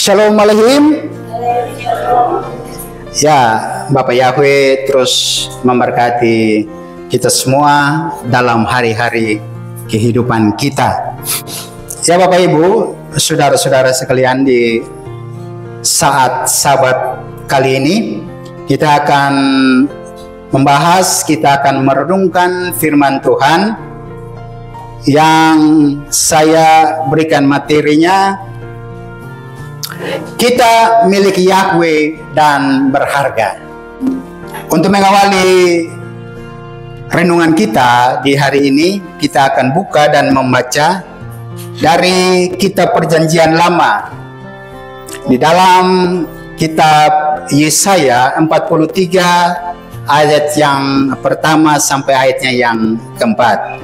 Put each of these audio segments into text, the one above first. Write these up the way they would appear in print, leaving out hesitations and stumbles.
Shalom Alaikum. Ya, Bapak Yahweh terus memberkati kita semua dalam hari-hari kehidupan kita. Ya Bapak Ibu, saudara-saudara sekalian, di saat Sabat kali ini kita akan membahas, kita akan merenungkan firman Tuhan yang saya berikan materinya. Kita milik Yahweh dan berharga. Untuk mengawali renungan kita di hari ini, kita akan buka dan membaca dari kitab Perjanjian Lama. Di dalam kitab Yesaya 43 ayat yang pertama sampai ayatnya yang keempat.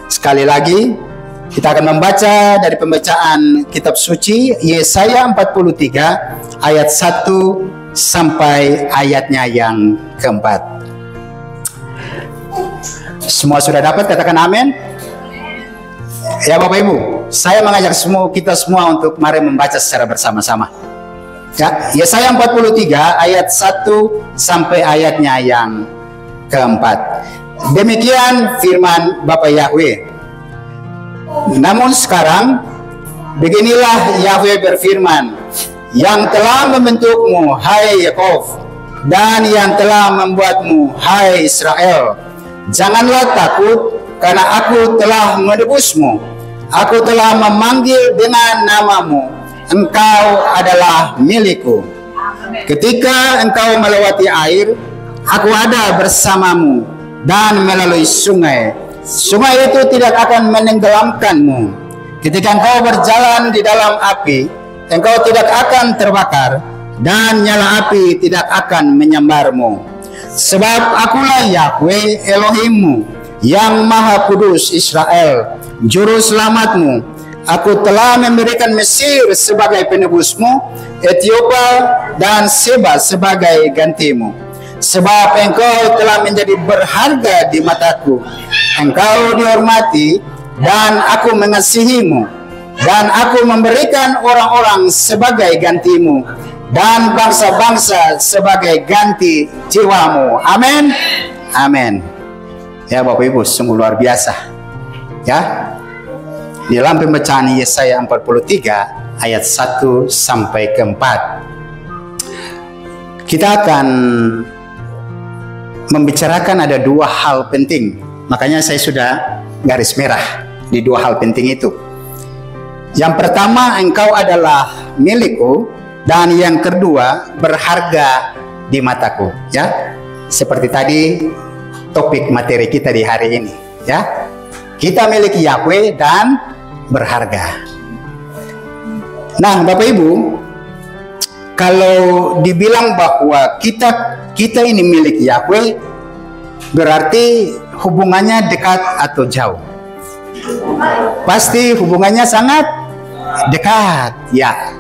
Sekali lagi, kita akan membaca dari pembacaan kitab suci Yesaya 43 ayat 1 sampai ayatnya yang keempat. Semua sudah dapat, katakan amin. Ya Bapak Ibu, saya mengajak kita semua untuk mari membaca secara bersama-sama. Ya, Yesaya 43 ayat 1 sampai ayatnya yang keempat. Demikian firman Bapak Yahweh. Namun sekarang, beginilah Yahweh berfirman, yang telah membentukmu, hai Yakov, dan yang telah membuatmu, hai Israel. Janganlah takut, karena aku telah menebusmu. Aku telah memanggil dengan namamu. Engkau adalah milikku. Ketika engkau melewati air, aku ada bersamamu, dan melalui sungai. Sungai itu tidak akan menenggelamkanmu. Ketika engkau berjalan di dalam api, engkau tidak akan terbakar, dan nyala api tidak akan menyambarmu. Sebab akulah Yahweh Elohimmu, yang Maha Kudus Israel, Juru Selamatmu. Aku telah memberikan Mesir sebagai penebusmu, Ethiopia dan Seba sebagai gantimu. Sebab engkau telah menjadi berharga di mataku. Engkau dihormati dan aku mengasihimu. Dan aku memberikan orang-orang sebagai gantimu. Dan bangsa-bangsa sebagai ganti jiwamu. Amin. Amin. Ya Bapak Ibu, sungguh luar biasa. Ya. Di dalam pembacaan Yesaya 43 ayat 1 sampai 4. Kita akan membicarakan ada dua hal penting. Makanya saya sudah garis merah di dua hal penting itu. Yang pertama, engkau adalah milikku, dan yang kedua, berharga di mataku. Ya, seperti tadi topik materi kita di hari ini. Ya, kita milik Yahweh dan berharga. Nah, Bapak Ibu, kalau dibilang bahwa kita ini milik Yahweh, berarti hubungannya dekat atau jauh? Pasti hubungannya sangat dekat, ya.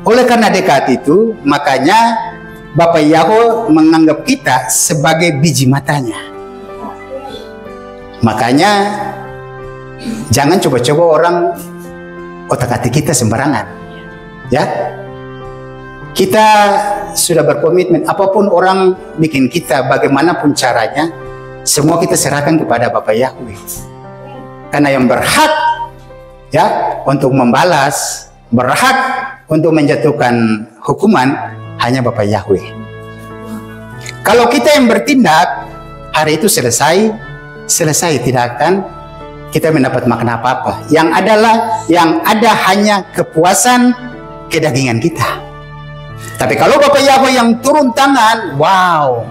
Oleh karena dekat itu, makanya Bapak Yahweh menganggap kita sebagai biji matanya. Makanya jangan coba-coba orang otak-atik kita sembarangan, ya. Kita sudah berkomitmen, apapun orang bikin kita, bagaimanapun caranya, semua kita serahkan kepada Bapak Yahweh. Karena yang berhak, ya, untuk membalas, berhak untuk menjatuhkan hukuman hanya Bapak Yahweh. Kalau kita yang bertindak, hari itu selesai, tidak akan kita mendapat makna apa-apa. Yang ada hanya kepuasan kedagingan kita. Tapi kalau Bapak Yahweh yang turun tangan, wow,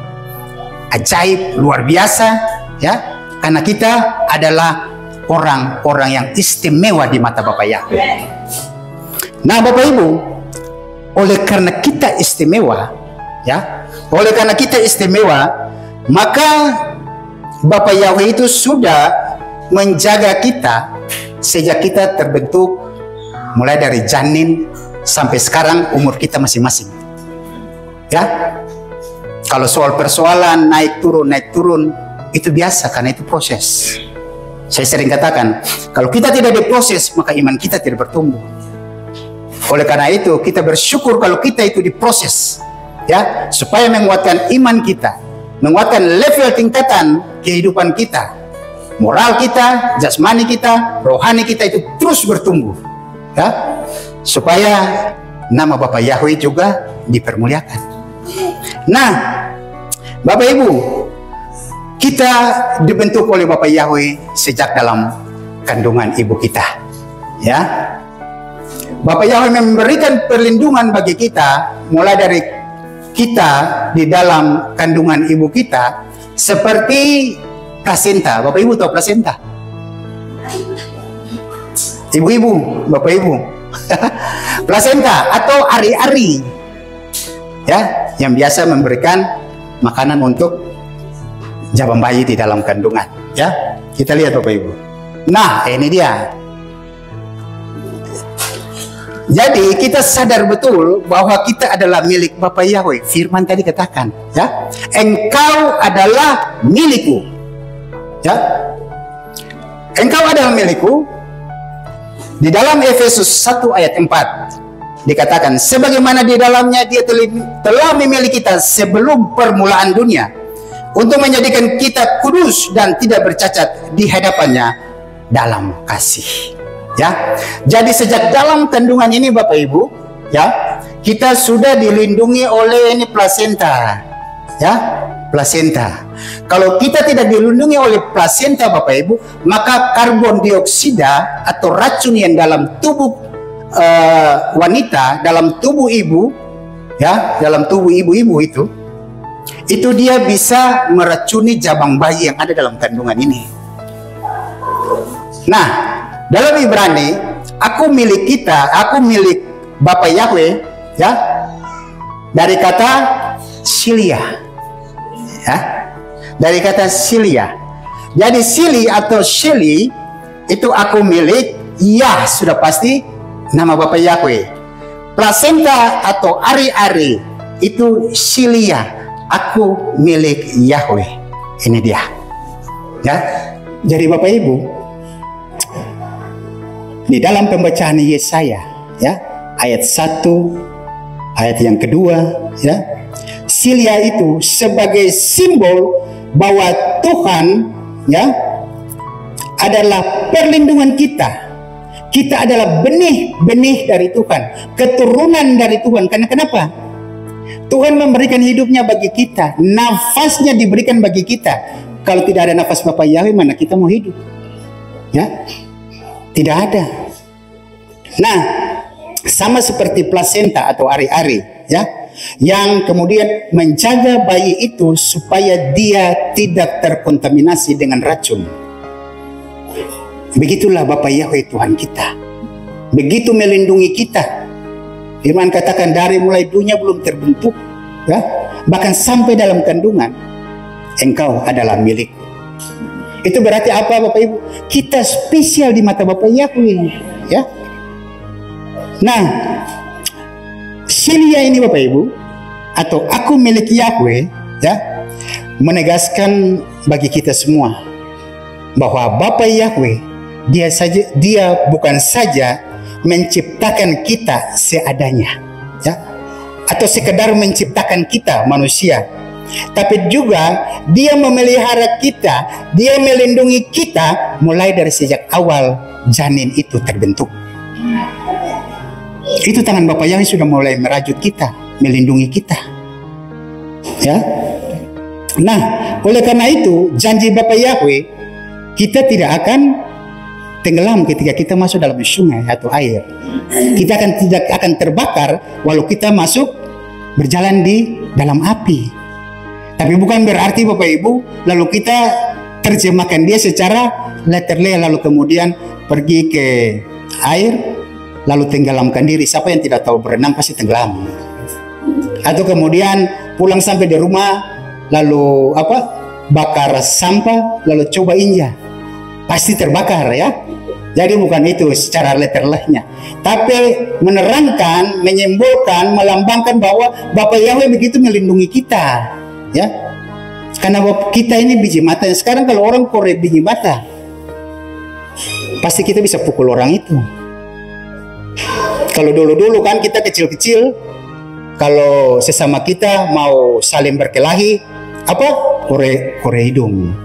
ajaib, luar biasa, ya, karena kita adalah orang-orang yang istimewa di mata Bapak Yahweh. Nah, Bapak Ibu, oleh karena kita istimewa, ya, maka Bapak Yahweh itu sudah menjaga kita sejak kita terbentuk, mulai dari janin sampai sekarang umur kita masing-masing. Ya, kalau soal persoalan naik turun itu biasa, karena itu proses. Saya sering katakan, kalau kita tidak diproses, maka iman kita tidak bertumbuh. Oleh karena itu kita bersyukur kalau kita itu diproses, ya, supaya menguatkan iman kita, menguatkan level tingkatan kehidupan kita, moral kita, jasmani kita, rohani kita itu terus bertumbuh, ya, supaya nama Bapak Yahweh juga dipermuliakan. Nah, Bapak Ibu, kita dibentuk oleh Bapak Yahweh sejak dalam kandungan ibu kita, ya. Bapak Yahweh memberikan perlindungan bagi kita mulai dari kita di dalam kandungan ibu kita, seperti plasenta. Bapak Ibu tahu plasenta? Ibu-ibu, Bapak Ibu, plasenta atau ari-ari, ya, yang biasa memberikan makanan untuk jabang bayi di dalam kandungan, ya. Kita lihat Bapak Ibu. Nah, ini dia. Jadi kita sadar betul bahwa kita adalah milik Bapak Yahweh. Firman tadi katakan, ya, engkau adalah milikku, ya, engkau adalah milikku. Di dalam Efesus 1 ayat 4 dikatakan, sebagaimana di dalamnya dia telah memilih kita sebelum permulaan dunia, untuk menjadikan kita kudus dan tidak bercacat di hadapannya dalam kasih. Ya, jadi sejak dalam kandungan ini Bapak Ibu, ya, kita sudah dilindungi oleh ini plasenta, ya, plasenta. Kalau kita tidak dilindungi oleh plasenta Bapak Ibu, maka karbon dioksida atau racun yang dalam tubuh wanita, dalam tubuh ibu, ya, dalam tubuh ibu-ibu itu dia bisa meracuni jabang bayi yang ada dalam kandungan ini. Nah, dalam Ibrani, aku milik kita, aku milik Bapak Yahweh, ya, dari kata silia, ya, dari kata silia. Jadi sili atau sheli itu aku milik, ya, sudah pasti nama Bapak Yahweh. Plasenta atau ari-ari itu silia, aku milik Yahweh. Ini dia, ya. Jadi Bapak Ibu, di dalam pembacaan Yesaya, ya, ayat 1, ayat yang kedua, ya, silia itu sebagai simbol bahwa Tuhan, ya, adalah perlindungan kita. Kita adalah benih-benih dari Tuhan, keturunan dari Tuhan. Karena kenapa? Tuhan memberikan hidupnya bagi kita, nafasnya diberikan bagi kita. Kalau tidak ada nafas Bapak Yahweh, mana kita mau hidup? Ya, tidak ada. Nah, sama seperti plasenta atau ari-ari, ya, yang kemudian menjaga bayi itu supaya dia tidak terkontaminasi dengan racun. Begitulah Bapak Yahweh Tuhan kita. Begitu melindungi kita. Firman katakan dari mulai dunia belum terbentuk, ya, bahkan sampai dalam kandungan, engkau adalah milikku. Itu berarti apa Bapak Ibu? Kita spesial di mata Bapak Yahweh, ya. Nah, silia ini Bapak Ibu, atau aku milik Yahweh, ya, menegaskan bagi kita semua bahwa Bapak Yahweh, dia bukan saja menciptakan kita seadanya, ya, atau sekedar menciptakan kita manusia, tapi juga dia memelihara kita, dia melindungi kita mulai dari sejak awal janin itu terbentuk. Itu tangan Bapak Yahweh sudah mulai merajut kita, melindungi kita, ya. Nah, oleh karena itu janji Bapak Yahweh, kita tidak akan tenggelam ketika kita masuk dalam sungai atau air. Kita tidak akan terbakar walau kita masuk berjalan di dalam api. Tapi bukan berarti Bapak Ibu lalu kita terjemahkan dia secara letterless lalu kemudian pergi ke air lalu tenggelamkan diri. Siapa yang tidak tahu berenang pasti tenggelam. Atau kemudian pulang sampai di rumah lalu bakar sampah lalu coba injak, pasti terbakar, ya. Jadi bukan itu secara letterlessnya, tapi menerangkan, menyimbolkan, melambangkan bahwa Bapak Yahweh begitu melindungi kita, ya. Karena kita ini biji mata. Sekarang kalau orang korek biji mata, pasti kita bisa pukul orang itu. Kalau dulu-dulu kan kita kecil-kecil, kalau sesama kita mau saling berkelahi, apa? Kore hidung.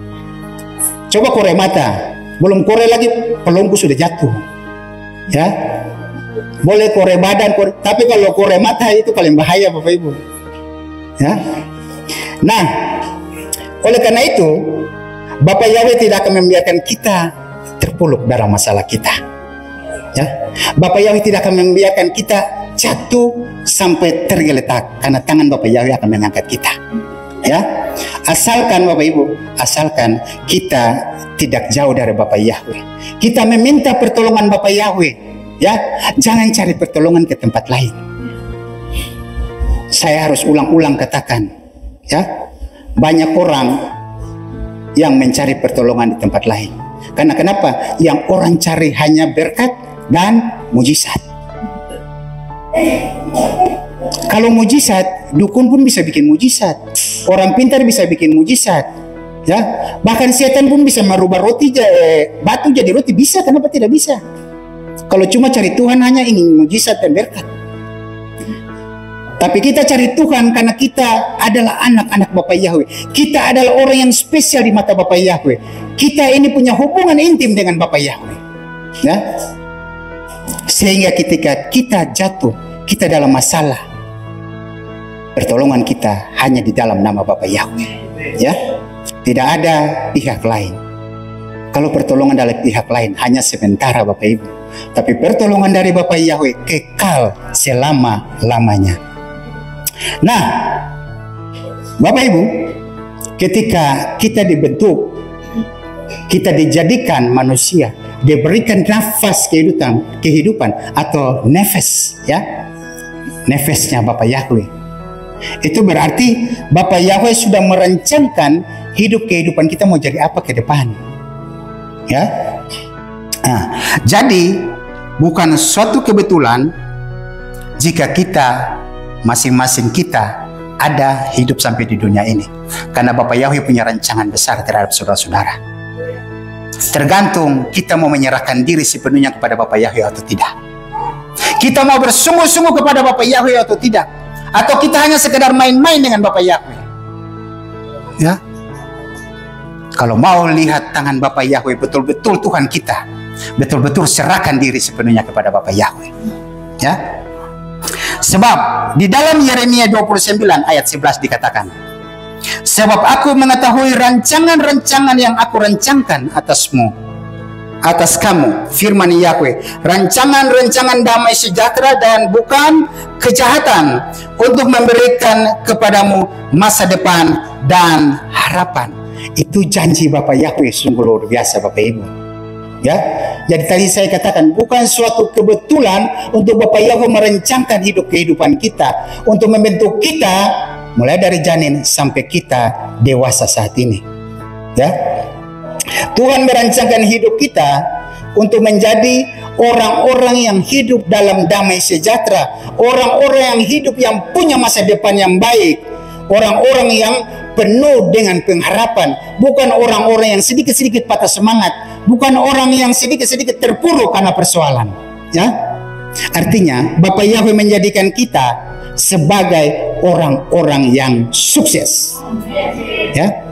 Coba kore mata, belum kore lagi pelungku sudah jatuh. Ya, boleh kore badan, tapi kalau kore mata itu paling bahaya, Bapak Ibu. Ya, nah, oleh karena itu, Bapak Yahweh tidak akan membiarkan kita terpuruk dalam masalah kita. Ya, Bapak Yahweh tidak akan membiarkan kita jatuh sampai tergeletak, karena tangan Bapak Yahweh akan mengangkat kita. Ya, asalkan Bapak Ibu, asalkan kita tidak jauh dari Bapak Yahweh, kita meminta pertolongan Bapak Yahweh. Ya, jangan cari pertolongan ke tempat lain. Saya harus ulang-ulang katakan, ya, banyak orang yang mencari pertolongan di tempat lain. Karena kenapa? Yang orang cari hanya berkat dan mujizat. Kalau mujizat, dukun pun bisa bikin mujizat, orang pintar bisa bikin mujizat, ya. Bahkan setan pun bisa merubah batu jadi roti, bisa. Kenapa tidak bisa? Kalau cuma cari Tuhan hanya ingin mujizat dan berkat. Tapi kita cari Tuhan karena kita adalah anak-anak Bapak Yahweh. Kita adalah orang yang spesial di mata Bapak Yahweh. Kita ini punya hubungan intim dengan Bapak Yahweh. Ya? Sehingga ketika kita jatuh, kita dalam masalah, pertolongan kita hanya di dalam nama Bapak Yahweh. Ya? Tidak ada pihak lain. Kalau pertolongan dari pihak lain hanya sementara, Bapak Ibu. Tapi pertolongan dari Bapak Yahweh kekal selama-lamanya. Nah, Bapak Ibu, ketika kita dibentuk, kita dijadikan manusia, diberikan nafas kehidupan atau nefes, ya, nefesnya Bapak Yahweh. Itu berarti Bapak Yahweh sudah merancangkan hidup kehidupan kita mau jadi apa ke depan, ya. Nah, jadi bukan suatu kebetulan jika kita masing-masing kita ada hidup sampai di dunia ini, karena Bapak Yahweh punya rancangan besar terhadap saudara-saudara. Tergantung kita mau menyerahkan diri sepenuhnya kepada Bapak Yahweh atau tidak. Kita mau bersungguh-sungguh kepada Bapak Yahweh atau tidak, atau kita hanya sekedar main-main dengan Bapak Yahweh. Ya, kalau mau lihat tangan Bapak Yahweh betul-betul Tuhan kita, betul-betul serahkan diri sepenuhnya kepada Bapak Yahweh. Ya. Sebab di dalam Yeremia 29 ayat 11 dikatakan, sebab aku mengetahui rancangan-rancangan yang aku rancangkan atas kamu, firman Yahweh, rancangan-rancangan damai sejahtera dan bukan kejahatan, untuk memberikan kepadamu masa depan dan harapan. Itu janji Bapak Yahweh, sungguh luar biasa Bapak Ibu. Ya, jadi tadi saya katakan bukan suatu kebetulan untuk Bapak Yahweh merancangkan hidup kehidupan kita, untuk membentuk kita mulai dari janin sampai kita dewasa saat ini. Ya, Tuhan merancangkan hidup kita untuk menjadi orang-orang yang hidup dalam damai sejahtera, orang-orang yang hidup yang punya masa depan yang baik, orang-orang yang penuh dengan pengharapan, bukan orang-orang yang sedikit-sedikit patah semangat, bukan orang yang sedikit-sedikit terpuruk karena persoalan. Ya, artinya Bapak Yahweh menjadikan kita sebagai orang-orang yang sukses. Ya,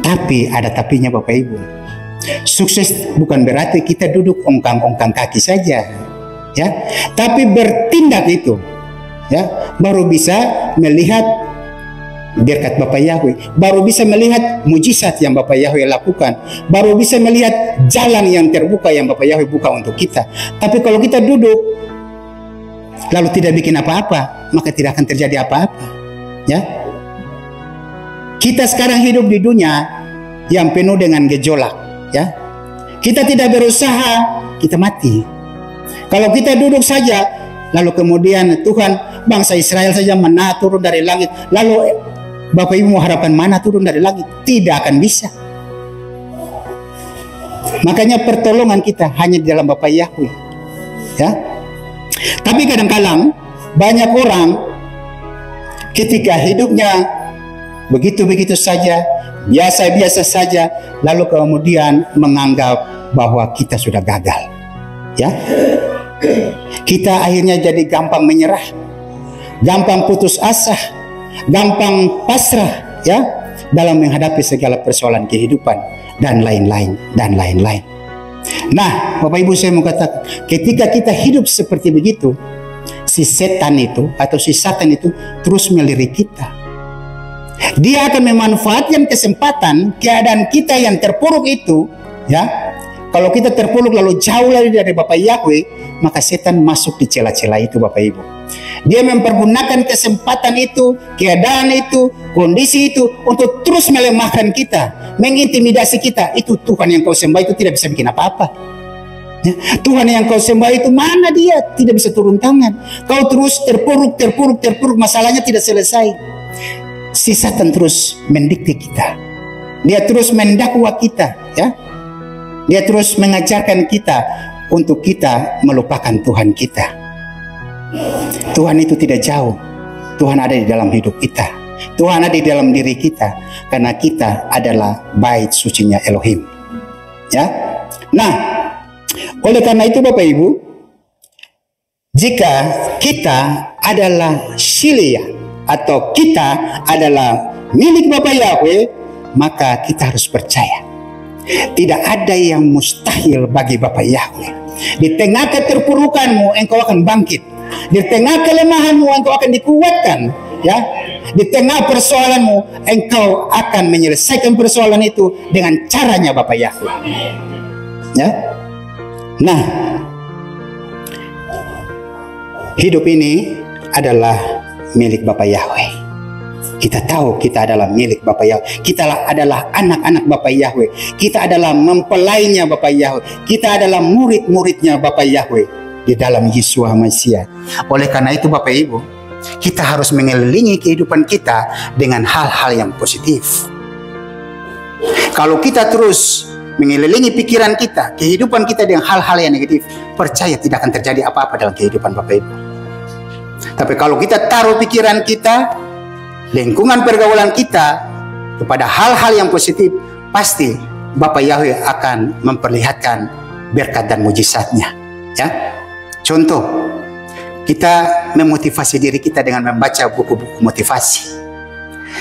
tapi ada tapinya Bapak Ibu. Sukses bukan berarti kita duduk ongkang-ongkang kaki saja, ya, tapi bertindak itu, ya, baru bisa melihat berkat Bapak Yahweh, baru bisa melihat mujizat yang Bapak Yahweh lakukan, baru bisa melihat jalan yang terbuka yang Bapak Yahweh buka untuk kita. Tapi kalau kita duduk lalu tidak bikin apa-apa, maka tidak akan terjadi apa-apa. Ya, kita sekarang hidup di dunia yang penuh dengan gejolak. Ya, kita tidak berusaha, kita mati. Kalau kita duduk saja, lalu kemudian Tuhan, bangsa Israel saja mana turun dari langit, lalu Bapak Ibu mau harapan mana turun dari langit? Tidak akan bisa. Makanya pertolongan kita hanya di dalam Bapak Yahweh. Ya. Tapi kadang-kadang banyak orang ketika hidupnya begitu-begitu saja, biasa-biasa saja, lalu kemudian menganggap bahwa kita sudah gagal. Ya. Kita akhirnya jadi gampang menyerah, gampang putus asa, gampang pasrah ya dalam menghadapi segala persoalan kehidupan dan lain-lain dan lain-lain. Nah, Bapak Ibu, saya mau katakan, ketika kita hidup seperti begitu, si setan itu atau si Satan itu terus melirik kita. Dia akan memanfaatkan kesempatan keadaan kita yang terpuruk itu, ya. Kalau kita terpuruk lalu jauh lagi dari Bapak Yahweh, maka setan masuk di celah-celah itu, Bapak Ibu. Dia mempergunakan kesempatan itu, keadaan itu, kondisi itu untuk terus melemahkan kita, mengintimidasi kita. Itu Tuhan yang kau sembah itu tidak bisa bikin apa-apa. Ya, Tuhan yang kau sembah itu mana dia? Tidak bisa turun tangan. Kau terus terpuruk, masalahnya tidak selesai. Si Satan terus mendikte kita. Dia terus mendakwa kita, ya. Dia terus mengajarkan kita untuk kita melupakan Tuhan kita. Tuhan itu tidak jauh. Tuhan ada di dalam hidup kita. Tuhan ada di dalam diri kita. Karena kita adalah bait sucinya Elohim. Ya. Nah, oleh karena itu Bapak Ibu, jika kita adalah Shilia atau kita adalah milik Bapak Yahweh, maka kita harus percaya. Tidak ada yang mustahil bagi Bapak Yahweh. Di tengah keterpurukanmu, engkau akan bangkit. Di tengah kelemahanmu, engkau akan dikuatkan. Ya, di tengah persoalanmu, engkau akan menyelesaikan persoalan itu dengan caranya Bapak Yahweh. Ya, nah, hidup ini adalah milik Bapak Yahweh. Kita tahu kita adalah milik Bapak Yahweh. Kita adalah anak-anak Bapak Yahweh. Kita adalah mempelainya Bapak Yahweh. Kita adalah murid-muridnya Bapak Yahweh di dalam Yesus Mesias. Oleh karena itu Bapak Ibu, kita harus mengelilingi kehidupan kita dengan hal-hal yang positif. Kalau kita terus mengelilingi pikiran kita, kehidupan kita dengan hal-hal yang negatif, percaya tidak akan terjadi apa-apa dalam kehidupan Bapak Ibu. Tapi kalau kita taruh pikiran kita, lingkungan pergaulan kita kepada hal-hal yang positif, pasti Bapak Yahweh akan memperlihatkan berkat dan mujizatnya. Ya, contoh, kita memotivasi diri kita dengan membaca buku-buku motivasi.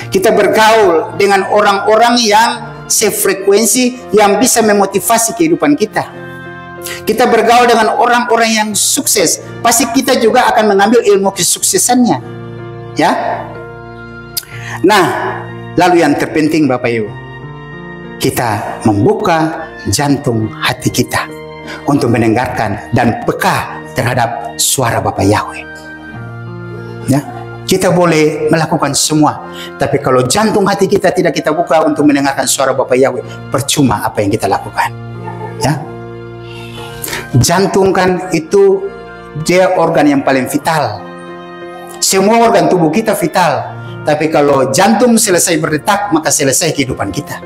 Kita bergaul dengan orang-orang yang sefrekuensi, yang bisa memotivasi kehidupan kita. Kita bergaul dengan orang-orang yang sukses, pasti kita juga akan mengambil ilmu kesuksesannya. Ya. Nah, lalu yang terpenting Bapak Ibu, kita membuka jantung hati kita untuk mendengarkan dan peka terhadap suara Bapak Yahweh. Ya, kita boleh melakukan semua, tapi kalau jantung hati kita tidak kita buka untuk mendengarkan suara Bapak Yahweh, percuma apa yang kita lakukan. Ya, jantung kan itu dia organ yang paling vital. Semua organ tubuh kita vital. Tapi kalau jantung selesai berdetak, maka selesai kehidupan kita.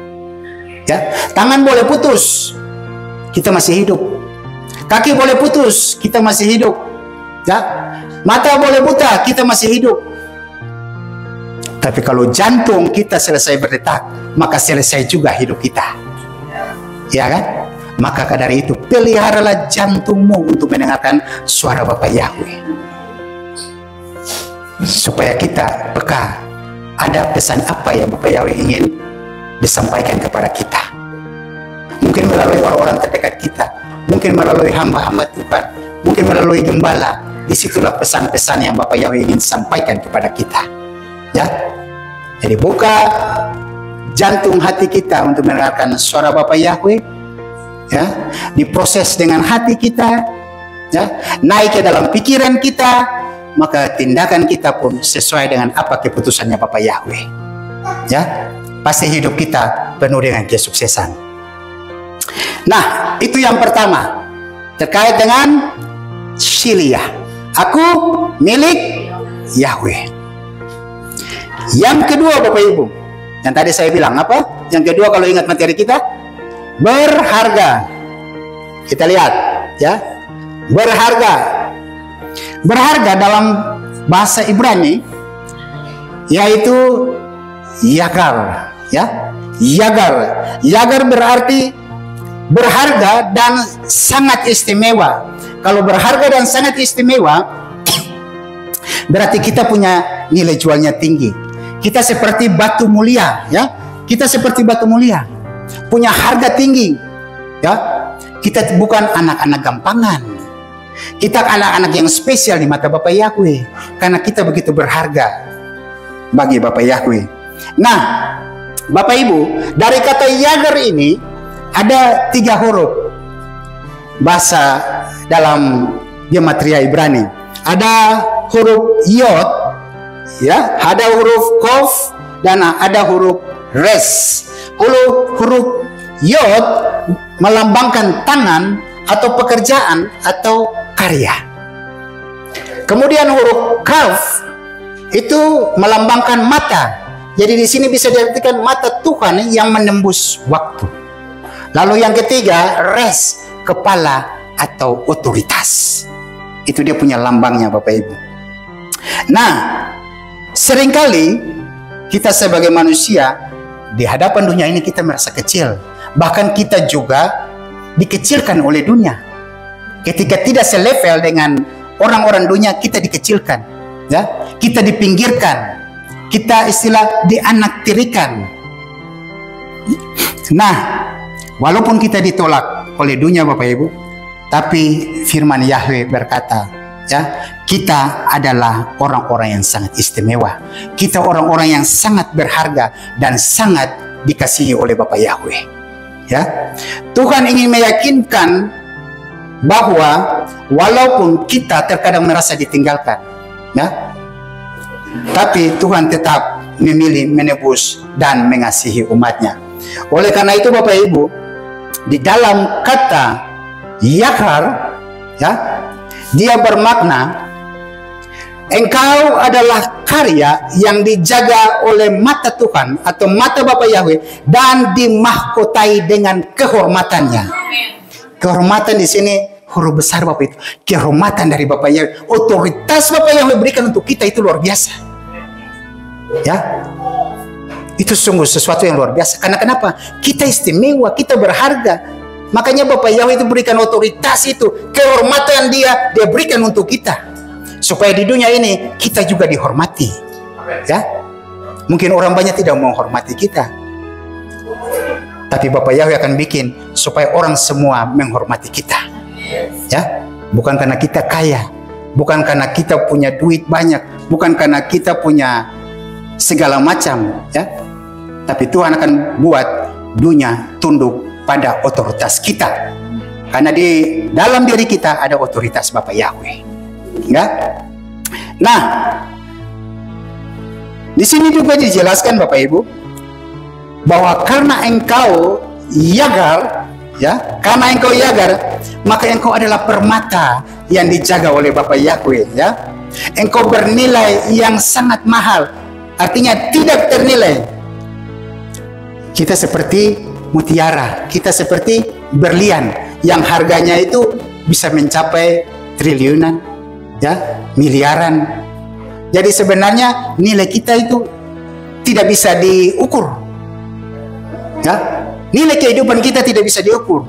Ya, tangan boleh putus, kita masih hidup. Kaki boleh putus, kita masih hidup. Ya, mata boleh buta, kita masih hidup. Tapi kalau jantung kita selesai berdetak, maka selesai juga hidup kita. Ya kan? Maka dari itu peliharalah jantungmu untuk mendengarkan suara Bapak Yahweh, supaya kita peka. Ada pesan apa yang Bapak Yahweh ingin disampaikan kepada kita. Mungkin melalui orang-orang terdekat kita, mungkin melalui hamba-hamba Tuhan, mungkin melalui gembala. Disitulah pesan-pesan yang Bapak Yahweh ingin sampaikan kepada kita. Ya, jadi buka jantung hati kita untuk mendengarkan suara Bapak Yahweh. Ya, diproses dengan hati kita. Ya, naik ke dalam pikiran kita. Maka tindakan kita pun sesuai dengan apa keputusannya Bapak Yahweh. Ya, pasti hidup kita penuh dengan kesuksesan. Nah, itu yang pertama terkait dengan Shilia. Aku milik Yahweh. Yang kedua Bapak Ibu, yang tadi saya bilang apa? Yang kedua kalau ingat materi kita, berharga. Kita lihat, ya, berharga. Berharga dalam bahasa Ibrani yaitu yagar, ya. Yagar berarti berharga dan sangat istimewa. kalau berharga dan sangat istimewa, berarti kita punya nilai jualnya tinggi. Kita seperti batu mulia, ya. Kita seperti batu mulia, punya harga tinggi, ya. Kita bukan anak-anak gampangan. Kita anak-anak yang spesial di mata Bapak Yahweh, karena kita begitu berharga bagi Bapak Yahweh. Nah, Bapak Ibu, dari kata Yagar ini ada 3 huruf bahasa dalam gematria Ibrani. Ada huruf Yod, ya, ada huruf Kof, dan ada huruf Res. Huruf Yod melambangkan tangan atau pekerjaan atau karya. Kemudian huruf Kaf itu melambangkan mata. Jadi di sini bisa diartikan mata Tuhan yang menembus waktu. Lalu yang ketiga, Res, kepala atau otoritas. Itu dia punya lambangnya, Bapak Ibu. Nah, seringkali kita sebagai manusia di hadapan dunia ini kita merasa kecil. Bahkan kita juga dikecilkan oleh dunia. Ketika tidak selevel dengan orang-orang dunia, kita dikecilkan, ya. Kita dipinggirkan. Kita istilah dianaktirikan. Nah, walaupun kita ditolak oleh dunia, Bapak Ibu, tapi firman Yahweh berkata, ya, kita adalah orang-orang yang sangat istimewa. Kita orang-orang yang sangat berharga dan sangat dikasihi oleh Bapak Yahweh. Ya, Tuhan ingin meyakinkan bahwa walaupun kita terkadang merasa ditinggalkan, ya, tapi Tuhan tetap memilih, menebus dan mengasihi umatnya. Oleh karena itu, Bapak Ibu, di dalam kata Yagar, ya, dia bermakna engkau adalah karya yang dijaga oleh mata Tuhan atau mata Bapak Yahweh dan dimahkotai dengan kehormatannya. Kehormatan di sini huruf besar, Bapak itu. Kehormatan dari Bapak Yahweh, otoritas Bapak Yahweh berikan untuk kita itu luar biasa. Ya, itu sungguh sesuatu yang luar biasa. Karena kenapa? Kita istimewa, kita berharga. Makanya Bapak Yahweh itu berikan otoritas itu, kehormatan dia berikan untuk kita, supaya di dunia ini kita juga dihormati. Ya, mungkin orang banyak tidak menghormati kita, tapi Bapak Yahweh akan bikin supaya orang semua menghormati kita. Ya, bukan karena kita kaya, bukan karena kita punya duit banyak, bukan karena kita punya segala macam, ya, tapi Tuhan akan buat dunia tunduk pada otoritas kita, karena di dalam diri kita ada otoritas Bapak Yahweh. Ya. Nah, di sini juga dijelaskan Bapak Ibu bahwa karena engkau Yagar, ya, karena engkau Yagar, maka engkau adalah permata yang dijaga oleh Bapak Yahweh, ya. Engkau bernilai yang sangat mahal, artinya tidak ternilai. Kita seperti mutiara, kita seperti berlian yang harganya itu bisa mencapai triliunan, ya, miliaran. Jadi sebenarnya nilai kita itu tidak bisa diukur, ya. Nilai kehidupan kita tidak bisa diukur,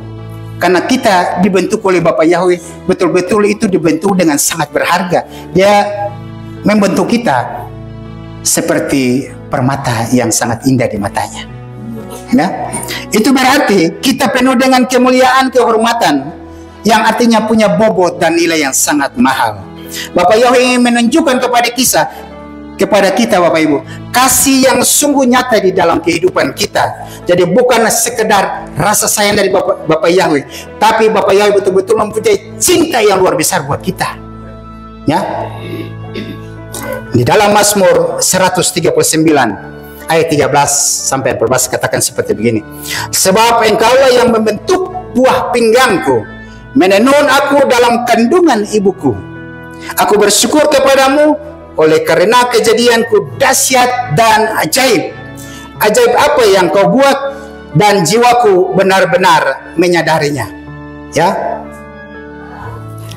karena kita dibentuk oleh Bapak Yahweh, betul-betul itu dibentuk dengan sangat berharga. Dia membentuk kita seperti permata yang sangat indah di matanya. Ya, itu berarti kita penuh dengan kemuliaan, kehormatan, yang artinya punya bobot dan nilai yang sangat mahal. Bapak Yahweh ingin menunjukkan kepada kita Bapak Ibu, kasih yang sungguh nyata di dalam kehidupan kita. Jadi bukan sekedar rasa sayang dari Bapak Yahweh, tapi Bapak Yahweh betul-betul mempunyai cinta yang luar biasa buat kita. Ya, di dalam Mazmur 139 ayat 13 sampai 14 katakan seperti begini. Sebab engkaulah yang membentuk buah pinggangku, menenun aku dalam kandungan ibuku. Aku bersyukur kepadamu oleh karena kejadianku dahsyat dan ajaib. Ajaib apa yang kau buat, dan jiwaku benar-benar menyadarinya. Ya,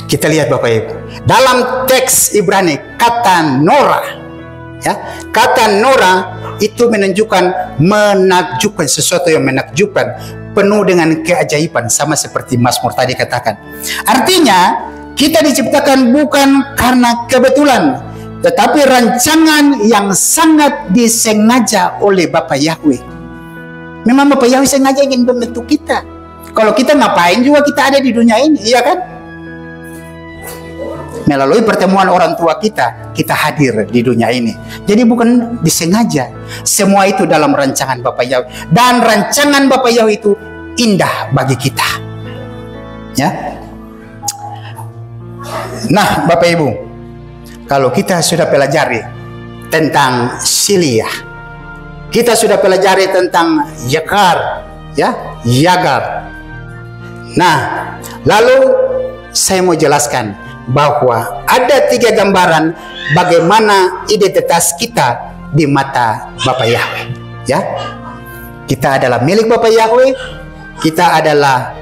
kita lihat Bapak Ibu, dalam teks Ibrani kata Nora, ya, kata Nora itu menunjukkan menakjubkan, sesuatu yang menakjubkan, penuh dengan keajaiban, sama seperti Mazmur tadi katakan. Artinya kita diciptakan bukan karena kebetulan, tetapi rancangan yang sangat disengaja oleh Bapa Yahweh. Memang Bapa Yahweh sengaja ingin membentuk kita. Kalau kita ngapain juga kita ada di dunia ini, iya kan? Melalui pertemuan orang tua kita, kita hadir di dunia ini. Jadi bukan disengaja. Semua itu dalam rancangan Bapa Yahweh. Dan rancangan Bapa Yahweh itu indah bagi kita. Ya. Nah, Bapak Ibu, kalau kita sudah pelajari tentang Siliah, kita sudah pelajari tentang Yakar, ya, Yagar. Nah, lalu saya mau jelaskan bahwa ada 3 gambaran bagaimana identitas kita di mata Bapa Yahweh. Ya, kita adalah milik Bapa Yahweh. Kita adalah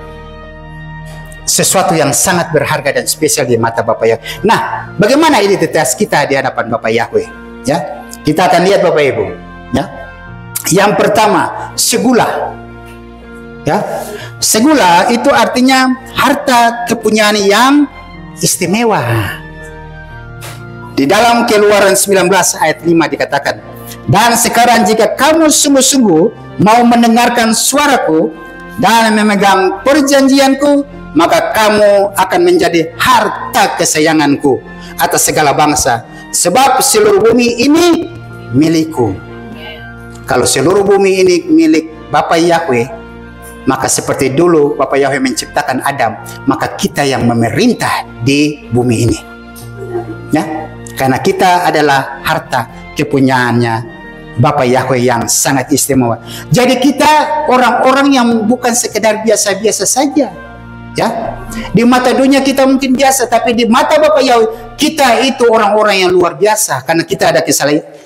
sesuatu yang sangat berharga dan spesial di mata Bapa Yahweh. Nah, bagaimana identitas kita di hadapan Bapa Yahweh? Ya, kita akan lihat Bapak Ibu. Ya, yang pertama, segula. Ya, segula itu artinya harta kepunyaan yang istimewa. Di dalam Keluaran 19 ayat 5 dikatakan, dan sekarang jika kamu sungguh-sungguh mau mendengarkan suaraku dan memegang perjanjianku, maka kamu akan menjadi harta kesayanganku atas segala bangsa, sebab seluruh bumi ini milikku. Kalau seluruh bumi ini milik Bapa Yahweh, maka seperti dulu Bapa Yahweh menciptakan Adam, maka kita yang memerintah di bumi ini. Ya, karena kita adalah harta kepunyaannya Bapa Yahweh yang sangat istimewa. Jadi kita orang-orang yang bukan sekedar biasa-biasa saja. Ya, di mata dunia kita mungkin biasa, tapi di mata Bapa Yahweh kita itu orang-orang yang luar biasa karena kita ada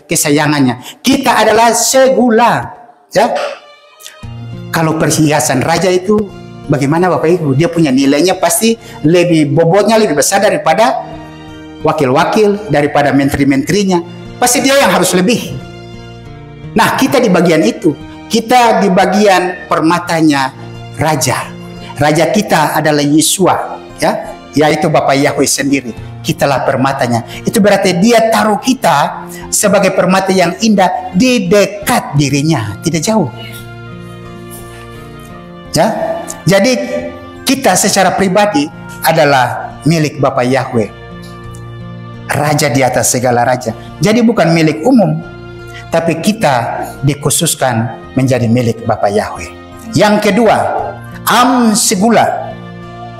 kesayangannya. Kita adalah segula. Ya. Kalau perhiasan raja itu bagaimana Bapak Ibu? Dia punya nilainya pasti lebih bobotnya lebih besar daripada wakil-wakil, daripada menteri-menterinya. Pasti dia yang harus lebih. Nah, kita di bagian itu. Kita di bagian permatanya raja. Raja kita adalah Yesua, ya, yaitu Bapa Yahweh sendiri. Kitalah permatanya. Itu berarti dia taruh kita sebagai permata yang indah di dekat dirinya, tidak jauh. Ya, jadi kita secara pribadi adalah milik Bapa Yahweh, raja di atas segala raja. Jadi bukan milik umum, tapi kita dikhususkan menjadi milik Bapa Yahweh. Yang kedua, Am Segula.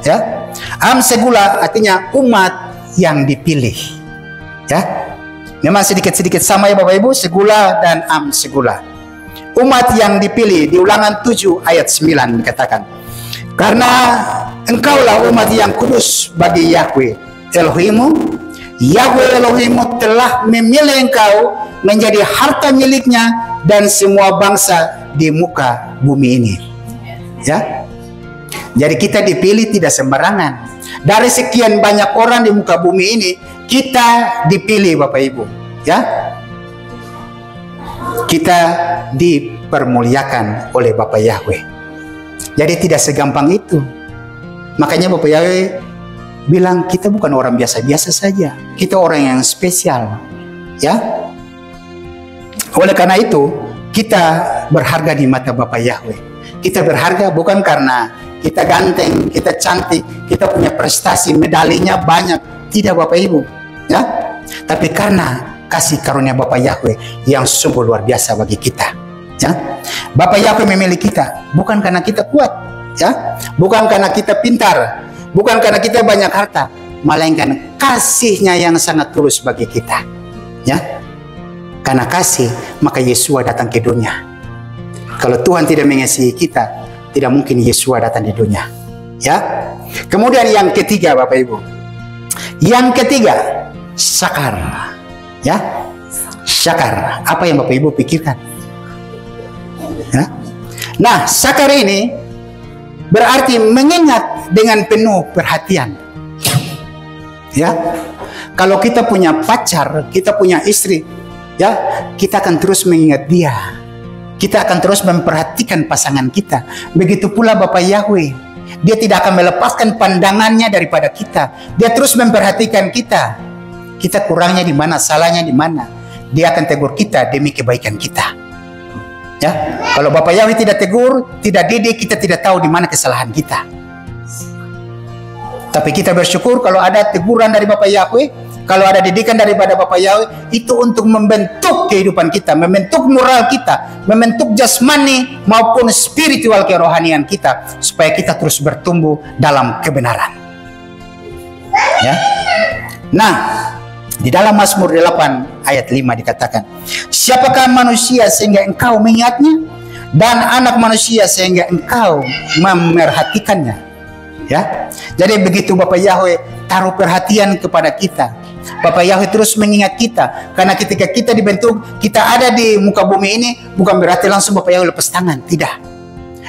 Ya, Am Segula artinya umat yang dipilih. Ya, memang sedikit-sedikit sama ya Bapak Ibu, Segula dan Am Segula. Umat yang dipilih, di Ulangan 7 ayat 9 dikatakan, karena engkaulah umat yang kudus bagi Yahweh Elohimmu. Yahweh Elohimmu telah memilih engkau menjadi harta miliknya dan semua bangsa di muka bumi ini. Ya, jadi kita dipilih tidak sembarangan. Dari sekian banyak orang di muka bumi ini, kita dipilih Bapak Ibu. Ya, kita dipermuliakan oleh Bapa Yahweh. Jadi tidak segampang itu. Makanya Bapa Yahweh bilang kita bukan orang biasa-biasa saja. Kita orang yang spesial. Ya. Oleh karena itu, kita berharga di mata Bapa Yahweh. Kita berharga bukan karena kita ganteng, kita cantik, kita punya prestasi, medalinya banyak. Tidak Bapak Ibu. Ya. Tapi karena kasih karunia Bapa Yahweh yang sungguh luar biasa bagi kita. Ya, Bapa Yahweh memilih kita bukan karena kita kuat, ya, bukan karena kita pintar, bukan karena kita banyak harta, melainkan kasihnya yang sangat tulus bagi kita. Ya, karena kasih maka Yesua datang ke dunia. Kalau Tuhan tidak mengasihi kita, tidak mungkin Yesua datang di dunia. Ya, kemudian yang ketiga Bapak Ibu, yang ketiga Sakar. Ya, Sakar. Apa yang Bapak Ibu pikirkan? Ya. Nah, Sakar ini berarti mengingat dengan penuh perhatian. Ya, kalau kita punya pacar, kita punya istri, ya, kita akan terus mengingat dia. Kita akan terus memperhatikan pasangan kita. Begitu pula Bapa Yahweh. Dia tidak akan melepaskan pandangannya daripada kita. Dia terus memperhatikan kita. Kita kurangnya di mana, salahnya di mana. Dia akan tegur kita demi kebaikan kita. Ya, kalau Bapak Yahweh tidak tegur, tidak didik, kita tidak tahu di mana kesalahan kita. Tapi kita bersyukur kalau ada teguran dari Bapak Yahweh, kalau ada didikan daripada Bapak Yahweh, itu untuk membentuk kehidupan kita, membentuk moral kita, membentuk jasmani maupun spiritual kerohanian kita, supaya kita terus bertumbuh dalam kebenaran. Ya. Nah, di dalam Mazmur 8 ayat 5 dikatakan, siapakah manusia sehingga engkau mengingatnya, dan anak manusia sehingga engkau memerhatikannya. Ya, jadi begitu Bapak Yahweh taruh perhatian kepada kita, Bapak Yahweh terus mengingat kita. Karena ketika kita dibentuk, kita ada di muka bumi ini, bukan berarti langsung Bapak Yahweh lepas tangan, tidak.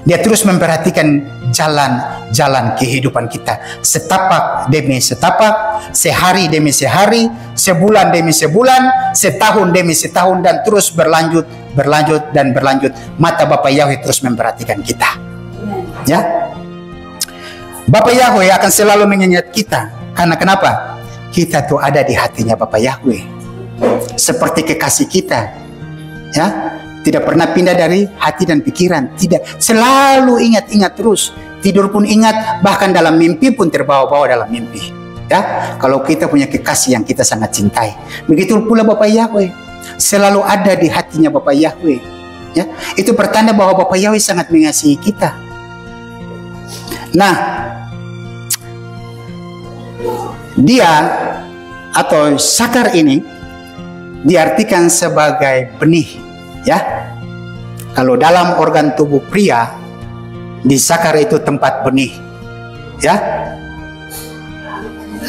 Dia terus memperhatikan jalan-jalan kehidupan kita, setapak demi setapak, sehari demi sehari, sebulan demi sebulan, setahun demi setahun, dan terus berlanjut dan berlanjut. Mata Bapak Yahweh terus memperhatikan kita. Ya, Bapak Yahweh akan selalu mengingat kita. Karena kenapa? Kita tuh ada di hatinya Bapak Yahweh, seperti kekasih kita. Ya, tidak pernah pindah dari hati dan pikiran. Tidak, selalu ingat-ingat terus. Tidur pun ingat, bahkan dalam mimpi pun terbawa-bawa dalam mimpi. Ya, kalau kita punya kekasih yang kita sangat cintai. Begitu pula Bapak Yahweh, selalu ada di hatinya Bapak Yahweh. Ya, itu pertanda bahwa Bapak Yahweh sangat mengasihi kita. Nah, dia atau sakar ini diartikan sebagai benih. Ya, kalau dalam organ tubuh pria, di sakar itu tempat benih. Ya,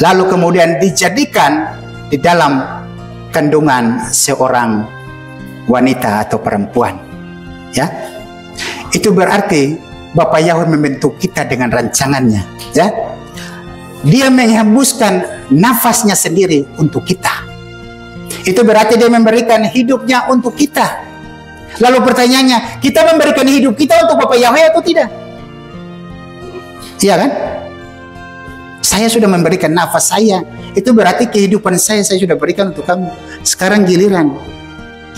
lalu kemudian dijadikan di dalam kandungan seorang wanita atau perempuan. Ya, itu berarti Bapak Yahweh membentuk kita dengan rancangannya. Ya, Dia menghembuskan nafasnya sendiri untuk kita. Itu berarti Dia memberikan hidupnya untuk kita. Lalu pertanyaannya, kita memberikan hidup kita untuk Bapak Yahweh atau tidak? Iya kan? Saya sudah memberikan nafas saya. Itu berarti kehidupan saya sudah berikan untuk kamu. Sekarang giliran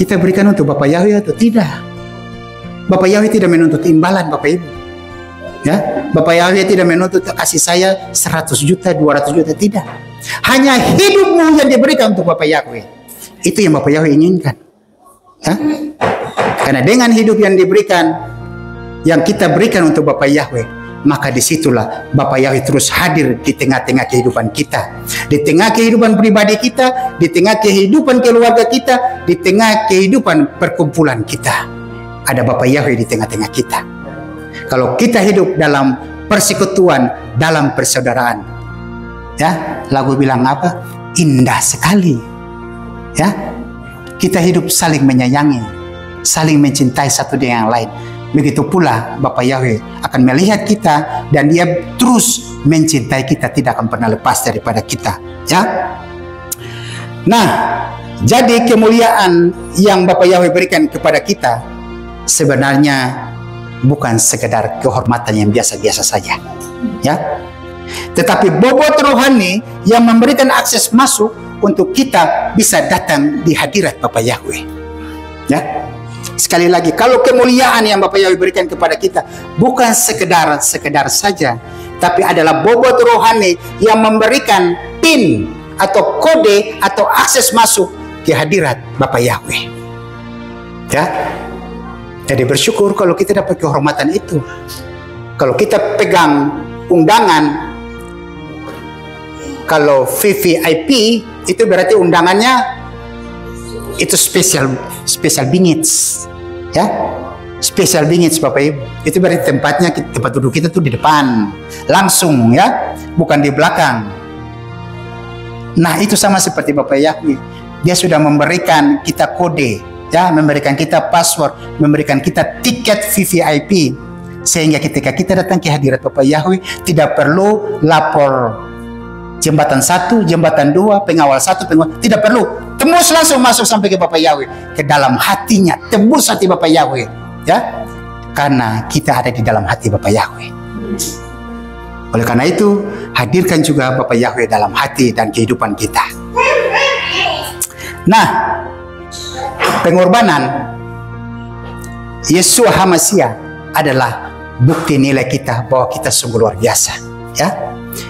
kita berikan untuk Bapak Yahweh atau tidak? Bapak Yahweh tidak menuntut imbalan, Bapak Ibu. Ya, Bapak Yahweh tidak menuntut kasih saya 100 juta, 200 juta, tidak. Hanya hidupmu yang diberikan untuk Bapak Yahweh. Itu yang Bapak Yahweh inginkan. Ya? Karena dengan hidup yang diberikan, yang kita berikan untuk Bapak Yahweh, maka disitulah Bapak Yahweh terus hadir di tengah-tengah kehidupan kita, di tengah kehidupan pribadi kita, di tengah kehidupan keluarga kita, di tengah kehidupan perkumpulan kita. Ada Bapak Yahweh di tengah-tengah kita. Kalau kita hidup dalam persekutuan, dalam persaudaraan, ya, lagu bilang apa? Indah sekali. Ya, kita hidup saling menyayangi, saling mencintai satu dengan yang lain. Begitu pula Bapak Yahweh akan melihat kita dan Dia terus mencintai kita, tidak akan pernah lepas daripada kita. Ya. Nah, jadi kemuliaan yang Bapak Yahweh berikan kepada kita sebenarnya bukan sekedar kehormatan yang biasa-biasa saja. Ya. Tetapi bobot rohani yang memberikan akses masuk untuk kita bisa datang di hadirat Bapak Yahweh. Ya. Sekali lagi, kalau kemuliaan yang Bapak Yahweh berikan kepada kita bukan sekedar saja, tapi adalah bobot rohani yang memberikan PIN atau kode atau akses masuk ke hadirat Bapak Yahweh. Ya. Jadi bersyukur kalau kita dapat kehormatan itu. Kalau kita pegang undangan, kalau VVIP itu berarti undangannya itu spesial bingits, ya, spesial bingits Bapak Ibu. Itu berarti tempatnya, tempat duduk kita tuh di depan, langsung, ya, bukan di belakang. Nah, itu sama seperti Bapak Yahweh. Dia sudah memberikan kita kode, ya, memberikan kita password, memberikan kita tiket VVIP, sehingga ketika kita datang ke hadirat Bapak Yahweh tidak perlu lapor jembatan 1, jembatan 2, pengawal 1, pengawal, tidak perlu. Tembus langsung masuk sampai ke Bapak Yahweh, ke dalam hatinya, tembus hati Bapak Yahweh, ya, karena kita ada di dalam hati Bapak Yahweh. Oleh karena itu, hadirkan juga Bapa Yahweh dalam hati dan kehidupan kita. Nah, pengorbanan Yeshua HaMashiach adalah bukti nilai kita bahwa kita sungguh luar biasa. Ya,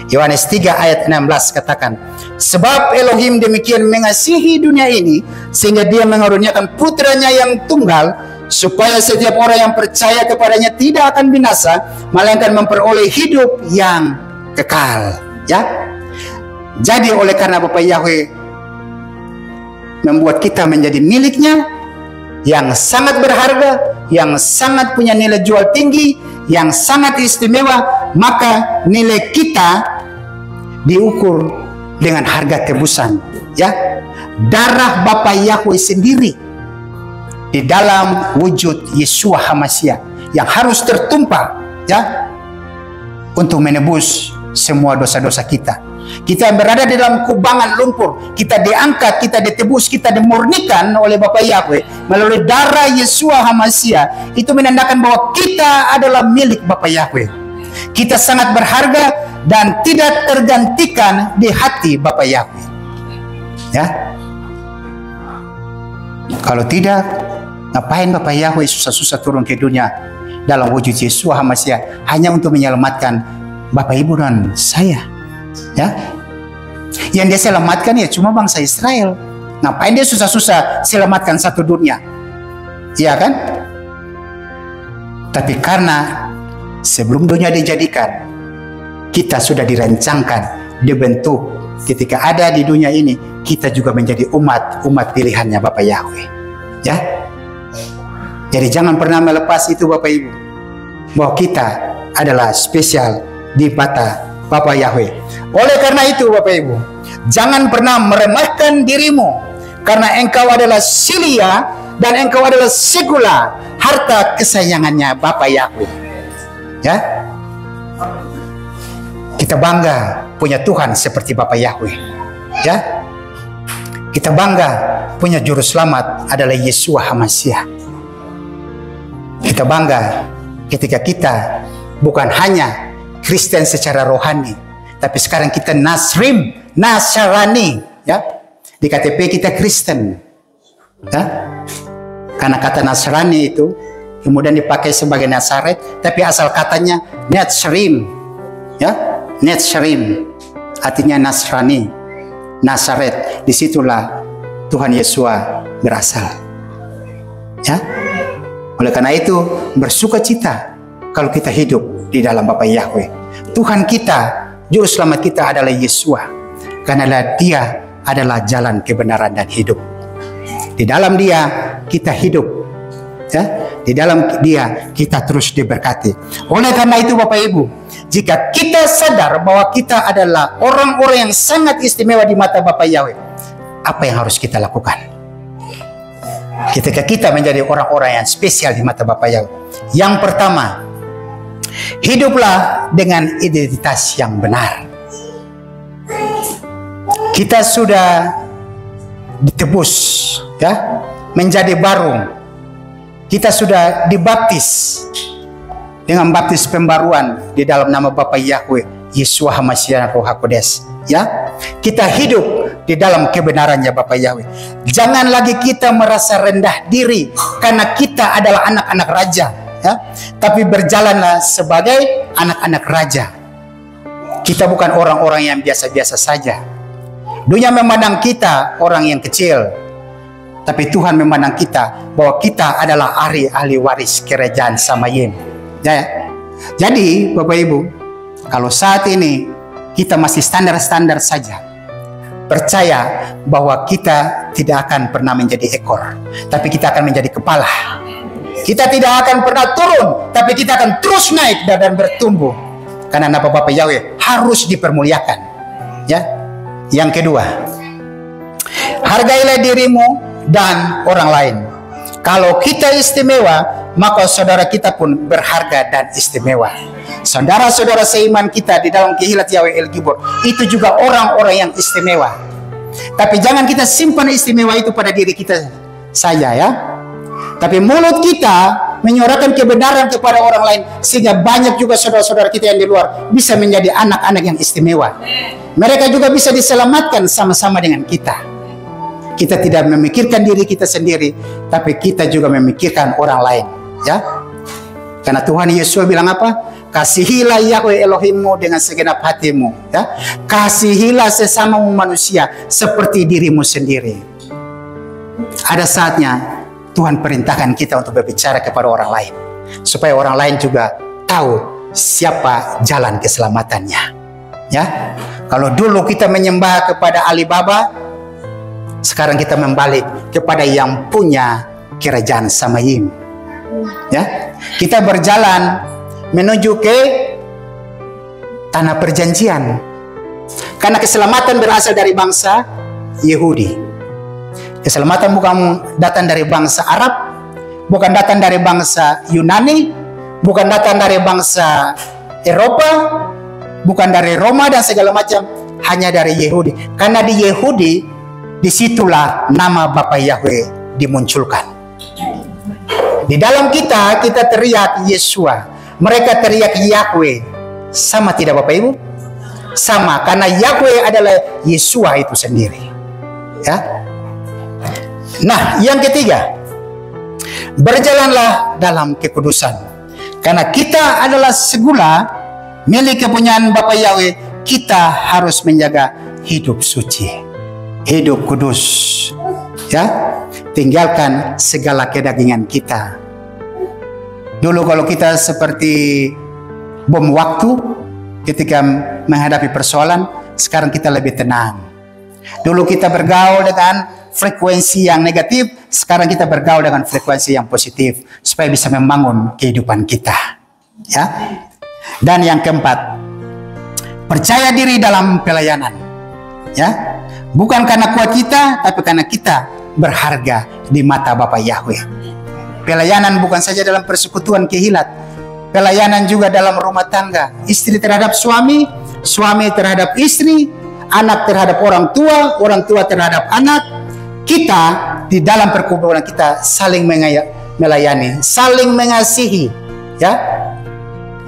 Yohanes 3 ayat 16 katakan, sebab Elohim demikian mengasihi dunia ini sehingga Dia mengaruniakan putranya yang tunggal, supaya setiap orang yang percaya kepadanya tidak akan binasa, melainkan memperoleh hidup yang kekal. Ya, jadi oleh karena Bapa Yahweh membuat kita menjadi miliknya yang sangat berharga, yang sangat punya nilai jual tinggi, yang sangat istimewa, maka nilai kita diukur dengan harga tebusan. Ya, darah Bapa Yahweh sendiri di dalam wujud Yeshua HaMashiach yang harus tertumpah, ya, untuk menebus semua dosa-dosa kita. Kita berada di dalam kubangan lumpur, kita diangkat, kita ditebus, kita dimurnikan oleh Bapa Yahweh melalui darah Yeshua HaMashiach. Itu menandakan bahwa kita adalah milik Bapa Yahweh. Kita sangat berharga dan tidak tergantikan di hati Bapa Yahweh. Ya, kalau tidak, ngapain Bapa Yahweh susah-susah turun ke dunia dalam wujud Yeshua HaMashiach hanya untuk menyelamatkan Bapak Ibu dan saya? Ya, yang Dia selamatkan ya cuma bangsa Israel. Ngapain Dia susah-susah selamatkan satu dunia? Iya kan? Tapi karena sebelum dunia dijadikan, kita sudah dirancangkan, dibentuk. Ketika ada di dunia ini, kita juga menjadi umat pilihannya Bapak Yahweh. Ya, jadi jangan pernah melepas itu Bapak Ibu, bahwa kita adalah spesial di mata Bapa Yahweh. Oleh karena itu Bapak Ibu, jangan pernah meremehkan dirimu, karena engkau adalah silia dan engkau adalah segula harta kesayangannya Bapa Yahweh. Ya, kita bangga punya Tuhan seperti Bapa Yahweh. Ya, kita bangga punya juru selamat adalah Yeshua HaMashiach. Kita bangga ketika kita bukan hanya Kristen secara rohani, tapi sekarang kita Nasrani, ya. Di KTP kita Kristen, ya. Karena kata Nasrani itu kemudian dipakai sebagai Nazaret, tapi asal katanya Nazrim, ya. Nazrim artinya Nasrani, Nazaret. Disitulah Tuhan Yeshua berasal, ya. Oleh karena itu bersukacita kalau kita hidup di dalam Bapa Yahweh. Tuhan kita, juru selamat kita adalah Yeshua, karena Dia adalah jalan kebenaran dan hidup. Di dalam Dia kita hidup, ya. Di dalam Dia kita terus diberkati. Oleh karena itu Bapak Ibu, jika kita sadar bahwa kita adalah orang-orang yang sangat istimewa di mata Bapa Yahweh, apa yang harus kita lakukan ketika kita menjadi orang-orang yang spesial di mata Bapa Yahweh? Yang pertama, hiduplah dengan identitas yang benar. Kita sudah ditebus, ya, menjadi baru. Kita sudah dibaptis dengan baptis pembaruan di dalam nama Bapa Yahweh, Yeshua HaMashiach Roh HaKudes. Ya, kita hidup di dalam kebenarannya Bapa Yahweh. Jangan lagi kita merasa rendah diri karena kita adalah anak-anak raja. Ya, tapi berjalanlah sebagai anak-anak raja. Kita bukan orang-orang yang biasa-biasa saja. Dunia memandang kita orang yang kecil, tapi Tuhan memandang kita bahwa kita adalah ahli waris kerajaan Samayim. Ya, jadi Bapak Ibu, kalau saat ini kita masih standar-standar saja, percaya bahwa kita tidak akan pernah menjadi ekor, tapi kita akan menjadi kepala. Kita tidak akan pernah turun, tapi kita akan terus naik dan bertumbuh. Karena nama Bapa Yahweh harus dipermuliakan. Ya. Yang kedua, hargailah dirimu dan orang lain. Kalau kita istimewa, maka saudara kita pun berharga dan istimewa. Saudara-saudara seiman kita di dalam Kehilat Yahweh El Gibor, itu juga orang-orang yang istimewa. Tapi jangan kita simpan istimewa itu pada diri kita saja, ya. Tapi mulut kita menyuarakan kebenaran kepada orang lain, sehingga banyak juga saudara-saudara kita yang di luar bisa menjadi anak-anak yang istimewa. Mereka juga bisa diselamatkan sama-sama dengan kita. Kita tidak memikirkan diri kita sendiri, tapi kita juga memikirkan orang lain, ya. Karena Tuhan Yesus bilang apa? Kasihilah Yahweh Elohimmu dengan segenap hatimu, ya. Kasihilah sesamamu manusia seperti dirimu sendiri. Ada saatnya Tuhan perintahkan kita untuk berbicara kepada orang lain, supaya orang lain juga tahu siapa jalan keselamatannya, ya. Kalau dulu kita menyembah kepada Alibaba, sekarang kita membalik kepada yang punya kerajaan Samayim, ya. Kita berjalan menuju ke tanah perjanjian, karena keselamatan berasal dari bangsa Yahudi. Keselamatan bukan datang dari bangsa Arab, bukan datang dari bangsa Yunani, bukan datang dari bangsa Eropa, bukan dari Roma dan segala macam, hanya dari Yahudi. Karena di Yahudi, disitulah nama Bapa Yahweh dimunculkan. Di dalam kita teriak Yeshua, mereka teriak Yahweh. Sama tidak Bapak Ibu? Sama, karena Yahweh adalah Yeshua itu sendiri, ya. Nah, yang ketiga, berjalanlah dalam kekudusan. Karena kita adalah segula milik kepunyaan Bapa Yahweh, kita harus menjaga hidup suci, hidup kudus, ya. Tinggalkan segala kedagingan kita. Dulu kalau kita seperti bom waktu ketika menghadapi persoalan, sekarang kita lebih tenang. Dulu kita bergaul dengan frekuensi yang negatif, sekarang kita bergaul dengan frekuensi yang positif, supaya bisa membangun kehidupan kita, ya. Dan yang keempat, percaya diri dalam pelayanan, ya. Bukan karena kuat kita, tapi karena kita berharga di mata Bapa Yahweh. Pelayanan bukan saja dalam persekutuan kehilat, pelayanan juga dalam rumah tangga, istri terhadap suami, suami terhadap istri, anak terhadap orang tua terhadap anak. Kita di dalam perkumpulan kita saling melayani, saling mengasihi, ya.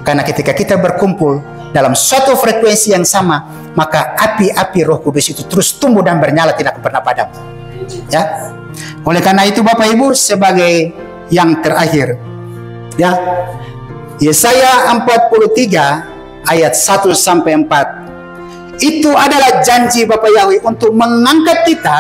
Karena ketika kita berkumpul dalam suatu frekuensi yang sama, maka api-api Roh Kudus itu terus tumbuh dan bernyala, tidak pernah padam, ya. Oleh karena itu Bapak Ibu, sebagai yang terakhir, ya, Yesaya 43 ayat 1 sampai 4 itu adalah janji Bapa Yahweh untuk mengangkat kita,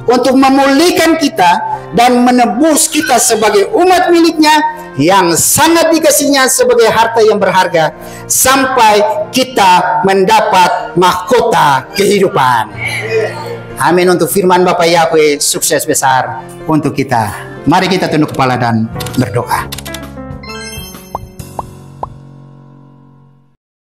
untuk memulihkan kita dan menebus kita sebagai umat miliknya yang sangat dikasihnya sebagai harta yang berharga, sampai kita mendapat mahkota kehidupan. Amin. Untuk firman Bapa Yahweh, sukses besar untuk kita. Mari kita tunduk kepala dan berdoa.